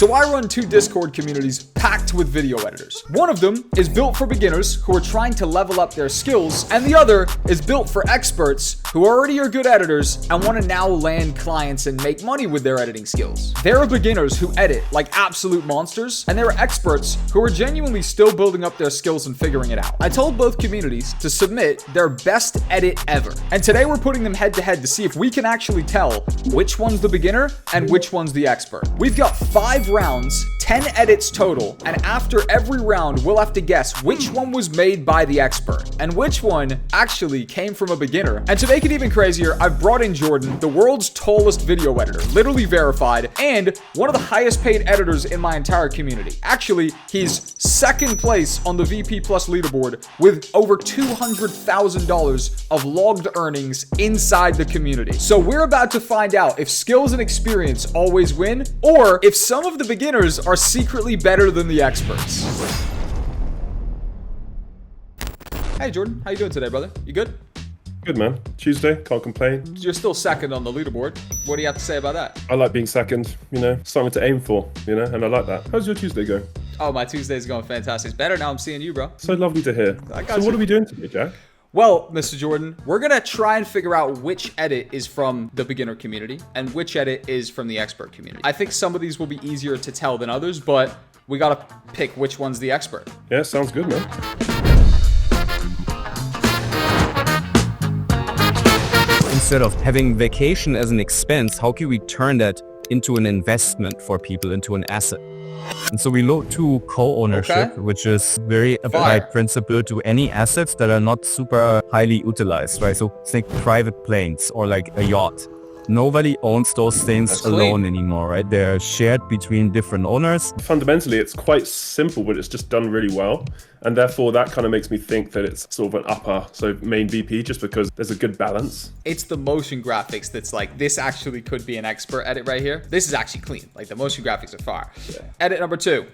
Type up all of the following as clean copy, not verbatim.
So I run 2 Discord communities packed with video editors. One of them is built for beginners who are trying to level up their skills, and the other is built for experts who already are good editors and want to now land clients and make money with their editing skills. There are beginners who edit like absolute monsters, and there are experts who are genuinely still building up their skills and figuring it out. I told both communities to submit their best edit ever, and today we're putting them head to head to see if we can actually tell which one's the beginner and which one's the expert. We've got 5 rounds, 10 edits total, and after every round we'll have to guess which one was made by the expert and which one actually came from a beginner. And to make it even crazier, I've brought in Jordan, the world's tallest video editor, literally verified, and one of the highest paid editors in my entire community. Actually, he's second place on the VP Plus leaderboard with over $200,000 of logged earnings inside the community. So we're about to find out if skills and experience always win, or if some of the beginners are secretly better than the experts. Hey Jordan, how you doing today, brother? You good? Good, man. Tuesday, can't complain. You're still second on the leaderboard. What do you have to say about that? I like being second, something to aim for, and I like that. How's your Tuesday going? Oh, my Tuesday's going fantastic. It's better now I'm seeing you, bro. So lovely to hear. So what are we doing today, Jack? Well, Mr. Jordan, we're going to try and figure out which edit is from the beginner community and which edit is from the expert community. I think some of these will be easier to tell than others, but we got to pick which one's the expert. Yeah, sounds good, man. Instead of having vacation as an expense, how can we turn that into an investment for people, into an asset? And so we look to co-ownership, which is very applied principle to any assets that are not super highly utilized, right? So think private planes or like a yacht. Nobody owns those things alone anymore, right? They're shared between different owners. Fundamentally, it's quite simple, but it's just done really well. And therefore, that kind of makes me think that it's sort of an upper, so main VP, just because there's a good balance. It's the motion graphics that's like, this actually could be an expert edit right here. This is actually clean. Like the motion graphics are fire. Yeah. Edit number 2.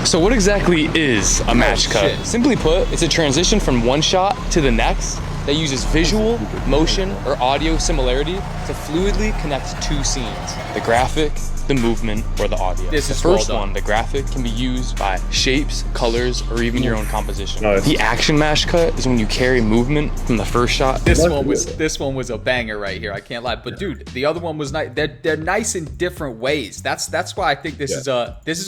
So what exactly is a match cut? Simply put, it's a transition from one shot to the next that uses visual, motion, or audio similarity to fluidly connect 2 scenes: the graphic, the movement, or the audio. The first one, the graphic, can be used by shapes, colors, or even your own composition. Nice. The action mash cut is when you carry movement from the first shot. This one was a banger right here. I can't lie. But dude, the other one was nice. They're nice in different ways. That's why I think this is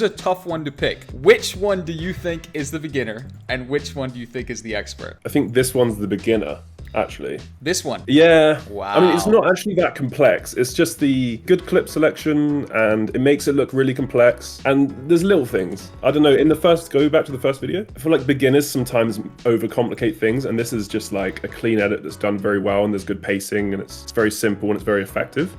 a tough one to pick. Which one do you think is the beginner, and which one do you think is the expert? I think this one's the beginner. Actually, this one, yeah. Wow. I mean, it's not actually that complex. It's just the good clip selection, and it makes it look really complex. And there's little things. I don't know. Go back to the first video. I feel like beginners sometimes overcomplicate things, and this is just like a clean edit that's done very well, and there's good pacing, and it's very simple and it's very effective.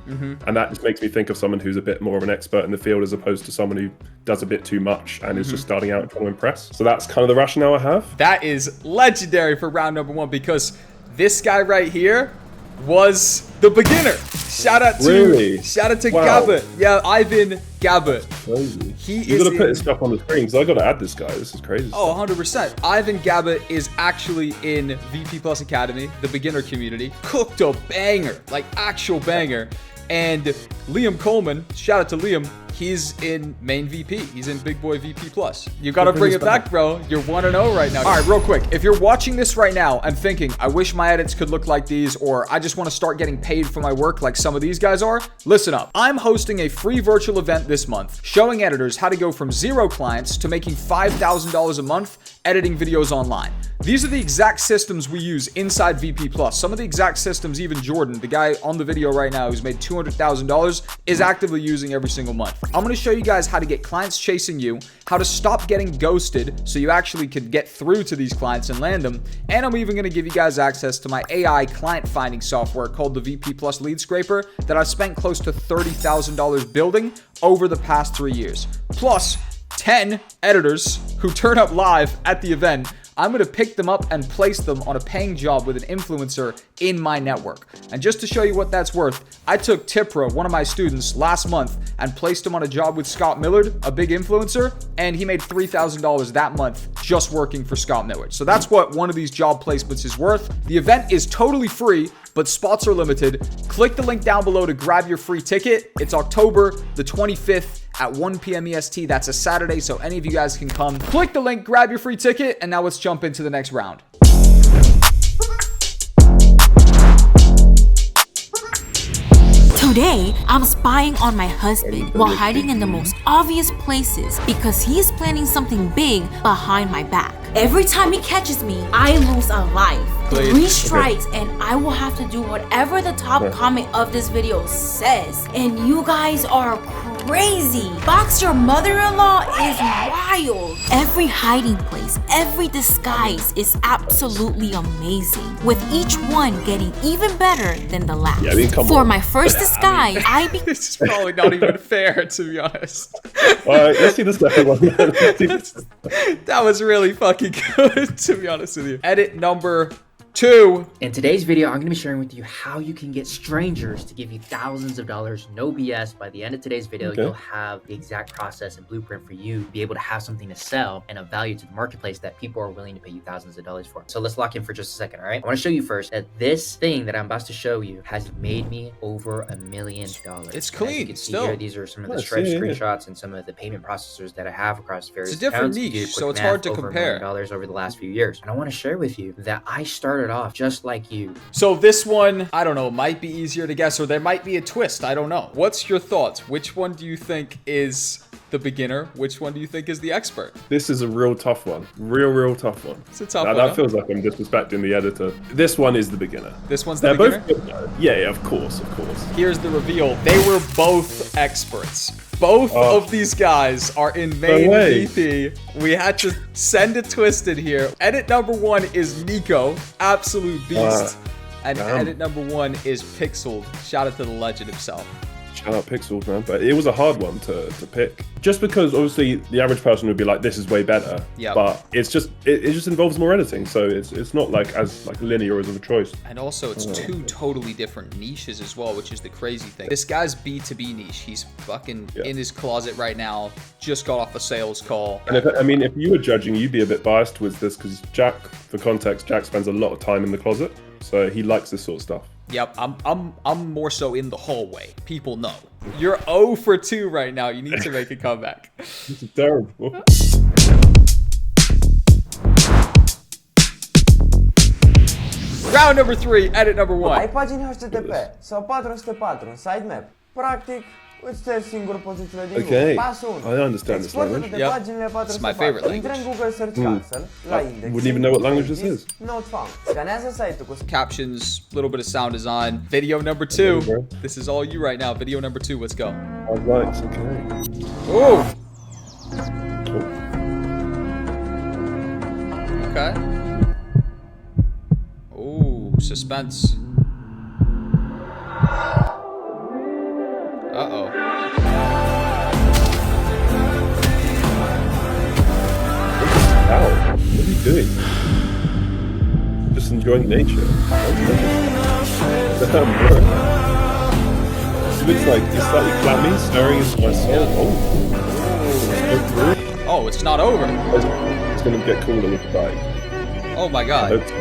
And that just makes me think of someone who's a bit more of an expert in the field, as opposed to someone who does a bit too much and is just starting out and trying to impress. So that's kind of the rationale I have. That is legendary for round number 1, because this guy right here was the beginner. Shout out to Gabbert. Yeah, Ivan Gabbert. Crazy. You gotta put his stuff on the screen, because I gotta add this guy. This is crazy. Oh, 100%. Ivan Gabbert is actually in VP Plus Academy, the beginner community. Cooked a banger, like actual banger. And Liam Coleman, shout out to Liam, he's in main VP. He's in Big Boy VP Plus. You gotta bring it back, bro. You're 1-0 right now. All right, real quick. If you're watching this right now and thinking, I wish my edits could look like these, or I just want to start getting paid for my work like some of these guys are, listen up. I'm hosting a free virtual event this month showing editors how to go from 0 clients to making $5,000 a month editing videos online. These are the exact systems we use inside VP Plus. Some of the exact systems even Jordan, the guy on the video right now who's made $200,000, is actively using every single month. I'm going to show you guys how to get clients chasing you, how to stop getting ghosted so you actually can get through to these clients and land them. And I'm even going to give you guys access to my AI client finding software called the VP Plus Lead Scraper that I've spent close to $30,000 building over the past 3 years. Plus 10 editors who turn up live at the event. I'm going to pick them up and place them on a paying job with an influencer in my network. And just to show you what that's worth, I took Tipra, one of my students, last month and placed him on a job with Scott Millard, a big influencer, and he made $3,000 that month just working for Scott Millard. So that's what one of these job placements is worth. The event is totally free. but spots are limited. Click the link down below to grab your free ticket. It's October the 25th at 1 p.m. EST. That's a Saturday, so any of you guys can come. Click the link, grab your free ticket, and now let's jump into the next round. Today, I'm spying on my husband while hiding in the most obvious places because he's planning something big behind my back. Every time he catches me, I lose a life. 3 strikes and I will have to do whatever the top comment of this video says. And you guys are crazy. Box your mother-in-law is wild. Every hiding place, every disguise is absolutely amazing, with each one getting even better than the last. Yeah, I mean, For my first disguise, This is probably not even fair, to be honest. Alright, let's see the second one. That was really fucking good, to be honest with you. Edit number 2. In today's video, I'm going to be sharing with you how you can get strangers to give you thousands of dollars, no BS. By the end of today's video, you'll have the exact process and blueprint for you to be able to have something to sell and a value to the marketplace that people are willing to pay you thousands of dollars for. So let's lock in for just a second, all right? I want to show you first that this thing that I'm about to show you has made me over $1 million. It's clean, As you can see still. here, these are some of the Stripe screenshots and some of the payment processors that I have across various It's a different accounts. niche, Do so quick it's math, hard to over compare. $1 million over the last few years. And I want to share with you that I started off just like you. So this one, I don't know, might be easier to guess, or there might be a twist. I don't know. What's your thoughts? Which one do you think is the beginner? Which one do you think is the expert? This is a real tough one. Real tough one. It's a tough Now, one. that Huh? feels like I'm disrespecting the editor. This one is the beginner. This one's the They're beginner? both good though. Yeah, of course. Here's the reveal. They were both experts. Both of these guys are in main VP. We had to send a twist in here. Edit number 1 is Nico, absolute beast. And edit number 1 is Pixeled. Shout out to the legend himself. Shout out Pixels, man. But it was a hard one to pick. Just because obviously the average person would be like, this is way better. Yeah. But it's just it just involves more editing. So it's not like as like linear as of a choice. And also, it's 2 totally different niches as well, which is the crazy thing. This guy's B2B niche. He's fucking in his closet right now. Just got off a sales call. And if you were judging, you'd be a bit biased with this because Jack, for context, Jack spends a lot of time in the closet. So he likes this sort of stuff. Yep, I'm more so in the hallway. People know. You're 0 for 2 right now. You need to make a comeback. This is terrible. Round number 3, edit number 1. Ai pagini HTTP sau 404 în sitemap. Practic, îți cer singur pozițiile din Google. Pasul 1. I understand this language. Exportă paginile 404. It's my favorite Intră în language. Google Search Console, la index. Wouldn't even know what language this is. Not found. Scanează site-ul cu Captions, a little bit of sound design. Video number 2. This is all you right now. Video number 2. Let's go. Alright, okay. Oh. Okay. Oh, suspense. Uh-oh. Ow, what are you doing? Just enjoying nature. Damn, bro. He looks like he's slightly clammy, staring into my soul. Oh, it's not over. It's gonna get cooler with the bike. Oh my I god. hope so.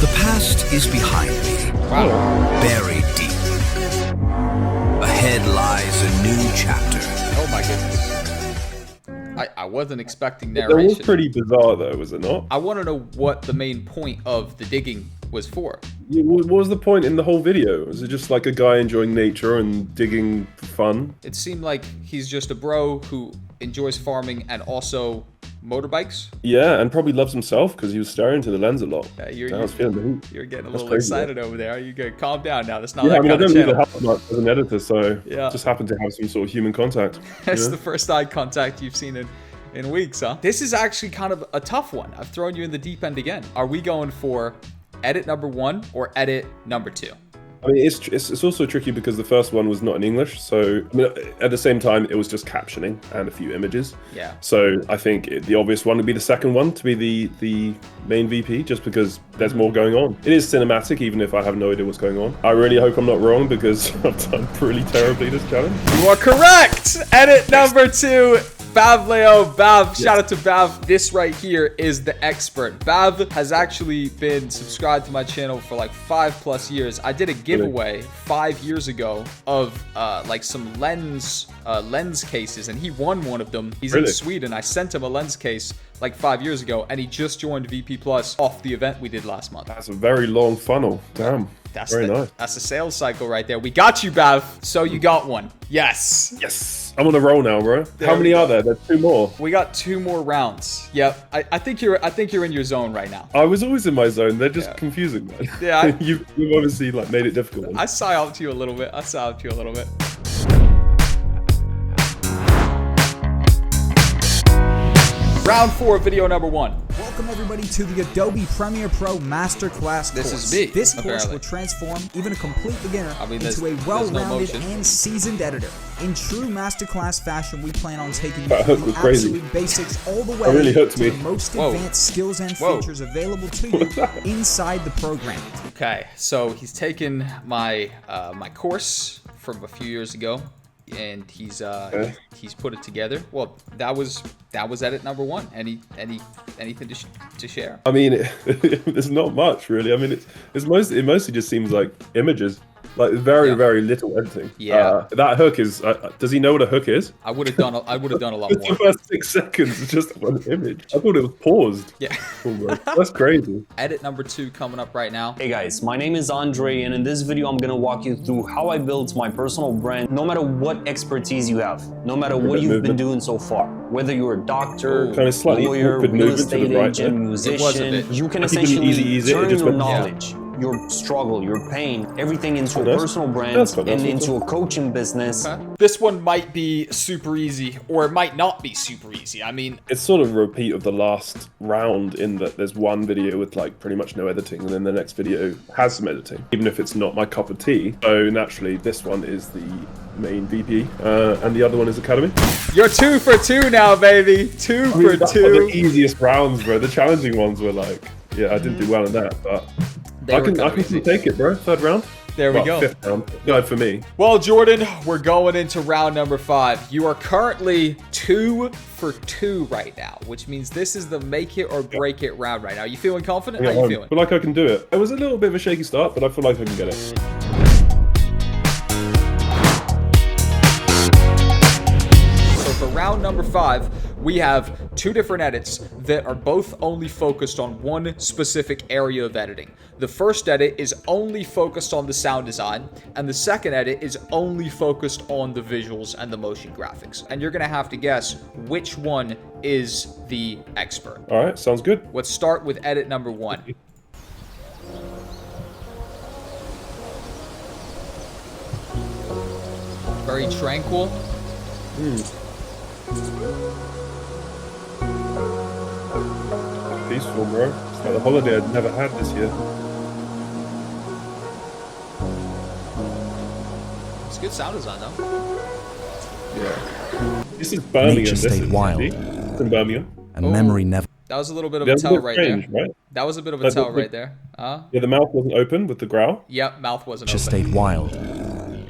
The past is behind me, Wow. buried deep. Ahead lies a new chapter. Oh my goodness. I wasn't expecting That was narration. pretty bizarre though, was it not? I want to know what the main point of the digging was for. What was the point in the whole video? Was it just like a guy enjoying nature and digging for fun? It seemed like he's just a bro who enjoys farming and also motorbikes. Yeah, and probably loves himself because he was staring to the lens a lot. Yeah, I was feeling the heat. You're getting a That's little crazy, excited over there. You go, calm down now. That's not Yeah, I that mean, I kind of don't need channel. the help much as an editor, so Yeah. just happened to have some sort of human contact. That's you know? the first eye contact you've seen in weeks, huh? This is actually kind of a tough one. I've thrown you in the deep end again. Are we going for edit number 1 or edit number 2? I mean, it's also tricky because the first one was not in English, so I mean, at the same time, it was just captioning and a few images. Yeah. So I think the obvious one would be the second one to be the main VP, just because there's more going on. It is cinematic, even if I have no idea what's going on. I really hope I'm not wrong because I've done pretty terribly this challenge. You are correct! Edit number 2. Bavleo, Bav, shout out to Bav. This right here is the expert. Bav has actually been subscribed to my channel for like 5+ years. I did a giveaway 5 years ago of like some lens cases, and he won one of them. He's in Sweden. I sent him a lens case like 5 years ago, and he just joined VP Plus off the event we did last month. That's a very long funnel. Damn. That's very nice. That's a sales cycle right there. We got you, Bav. So you got one. Yes. Yes. I'm on a roll now, bro. How many are there? There's 2 more. We got 2 more rounds. Yep. I think you're in your zone right now. I was always in my zone. They're just confusing, man. Yeah. You've obviously like made it difficult. I psyoped you a little bit. Round 4, video number 1. Welcome everybody to the Adobe Premiere Pro Masterclass course. This is me. This course will transform even a complete beginner into a well-rounded and seasoned editor. In true masterclass fashion, we plan on taking you through the absolute basics all the way to the most advanced skills and features available to you inside the program. Okay, so he's taken my my course from a few years ago, and he's put it together. Well, that was edit number 1. Anything to share? I mean, there's not much really. I mean, it mostly just seems like images. Like very little editing. Yeah. That hook is. Does he know what a hook is? I would have done a lot more. The first 6 seconds is just one image. I thought it was paused. Yeah. That's crazy. Edit number 2 coming up right now. Hey guys, my name is Andre, and in this video I'm gonna walk you through how I built my personal brand. No matter what expertise you have, no matter what you've been doing so far, whether you're a doctor, lawyer, real estate agent, musician, you can essentially turn your knowledge, your struggle, your pain, everything into a personal brand and into a coaching business. This one might be super easy, or it might not be super easy. I mean, it's sort of a repeat of the last round in that there's one video with like pretty much no editing, and then the next video has some editing, even if it's not my cup of tea. So naturally, this one is the main VP, and the other one is Academy. You're 2 for 2 now, baby. 2 for 2. That's the easiest rounds, bro. The challenging ones were like, yeah, I didn't do well in that, but I can take it, bro. 3rd round. There we go. 5th round. Good for me. Well, Jordan, we're going into round number 5. You are currently 2 for 2 right now, which means this is the make it or break it round right now. You feeling confident? How you feeling? I feel like I can do it. It was a little bit of a shaky start, but I feel like I can get it. For round number 5, we have 2 different edits that are both only focused on one specific area of editing. The first edit is only focused on the sound design, and the second edit is only focused on the visuals and the motion graphics. And you're gonna have to guess which one is the expert. All right, sounds good. Let's start with edit number 1. Very tranquil. Peaceful, bro. It's like the holiday I'd never had this year. It's good sound design, though. Yeah. This is Birmingham. Nature stayed wild. It's in Birmingham. And memory never. That was a little bit of a tell right there. Right? That was a bit of a tell right there. Yeah, the mouth wasn't open with the growl. Yep, mouth wasn't Nature open. stayed wild.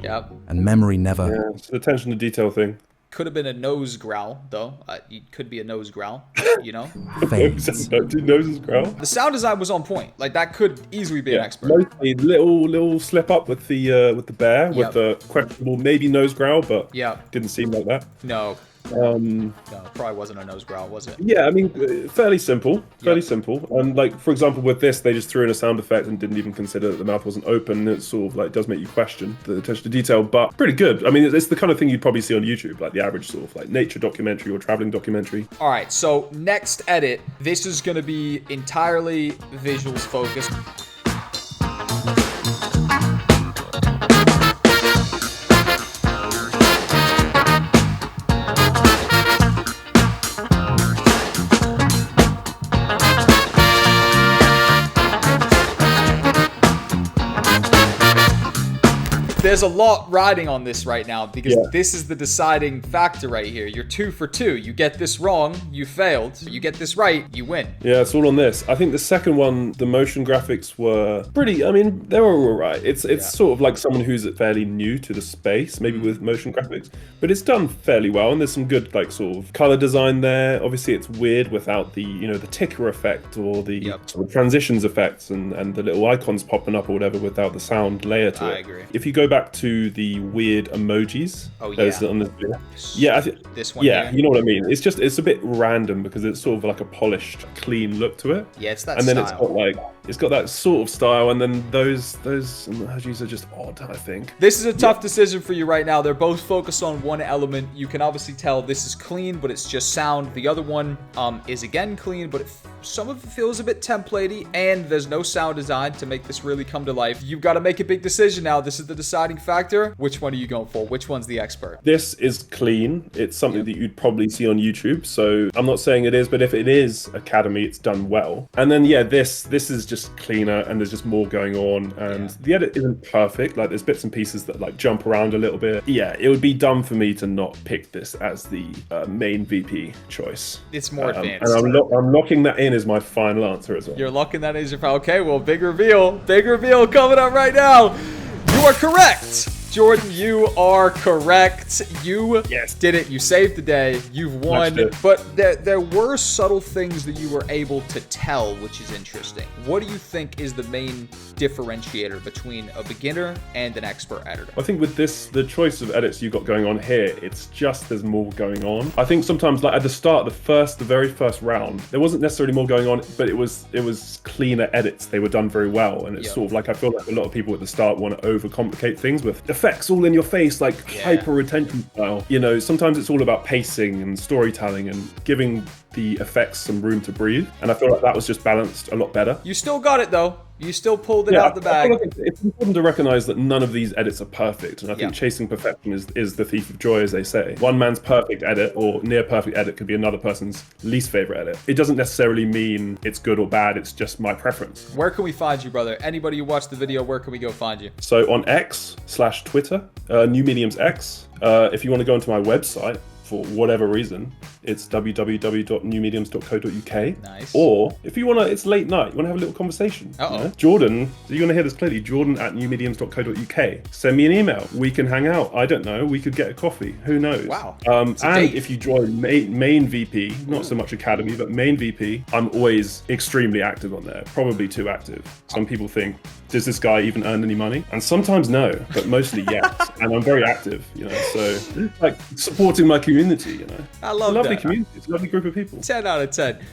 Yep. And memory never. Yeah, it's the attention to detail thing. Could have been a nose growl, though. It could be a nose growl, you know? Two noses growl. The sound design was on point. Like, that could easily be an expert. Mostly little slip up with the bear, with the questionable maybe nose growl, but didn't seem like that. No. No, probably wasn't a nose growl, was it? Yeah, I mean, fairly simple. And like, for example, with this, they just threw in a sound effect and didn't even consider that the mouth wasn't open. It sort of like does make you question the attention to detail, but pretty good. I mean, it's the kind of thing you'd probably see on YouTube, like the average sort of like nature documentary or traveling documentary. All right, so next edit, this is going to be entirely visuals focused. there's a lot riding on this right now because this is the deciding factor right here. You're 2 for 2. You get this wrong, you failed. You get this right, you win. Yeah, it's all on this. I think the second one, the motion graphics were pretty, I mean, they were all right. It's sort of like someone who's fairly new to the space, maybe with motion graphics, but it's done fairly well. And there's some good like sort of color design there. Obviously it's weird without the, you know, the ticker effect or the sort of transitions effects and the little icons popping up or whatever without the sound layer to it. I agree. If you go back to the weird emojis, on this video, this one here. Here. You know what I mean. It's just, it's a bit random because it's sort of like a polished, clean look to it. Yeah, it's that and then style. it's got that sort of style, and then those emojis are just odd, I think. This is a tough decision for you right now. They're both focused on one element. You can obviously tell this is clean, but it's just sound. The other one is again clean, but some of it feels a bit templatey, and there's no sound design to make this really come to life. You've got to make a big decision now. This is the deciding factor. Which one are you going for? Which one's the expert? This is clean. It's something that you'd probably see on YouTube, so I'm not saying it is, but if it is Academy, it's done well. And then this is just cleaner, and there's just more going on, and the edit isn't perfect. Like there's bits and pieces that like jump around a little bit. Yeah, it would be dumb for me to not pick this as the main VP choice. It's more advanced. And I'm locking that in as my final answer as well. You're locking that in as your final. Okay, well, big reveal coming up right now. You are correct. Jordan, you are correct. You did it. You saved the day. You've won. But there were subtle things that you were able to tell, which is interesting. What do you think is the main differentiator between a beginner and an expert editor? I think with this, the choice of edits you got going on here, it's just there's more going on. I think sometimes like at the start, the very first round, there wasn't necessarily more going on, but it was cleaner edits. They were done very well. And it's sort of like, I feel like a lot of people at the start want to overcomplicate things with effects all in your face, like hyper retention style. You know, sometimes it's all about pacing and storytelling and giving the effects some room to breathe. And I feel like that was just balanced a lot better. You still got it though. You still pulled it out the bag. I feel like it's important to recognize that none of these edits are perfect. And I think chasing perfection is the thief of joy, as they say. One man's perfect edit or near perfect edit could be another person's least favorite edit. It doesn't necessarily mean it's good or bad. It's just my preference. Where can we find you, brother? Anybody who watched the video, where can we go find you? So on X/Twitter, New Mediums X. If you want to go into my website, for whatever reason, it's www.newmediums.co.uk. Nice. Or if you want to, it's late night, you want to have a little conversation. You know? Jordan, you're going to hear this clearly, jordan@newmediums.co.uk. Send me an email. We can hang out. I don't know. We could get a coffee. Who knows? Wow. And if you join main VP, not so much Academy, but main VP, I'm always extremely active on there. Probably too active. Some people think, does this guy even earn any money? And sometimes no, but mostly yes. And I'm very active, you know, so like supporting my community, you know. I love lovely that. Community. It's a lovely group of people. 10 out of 10.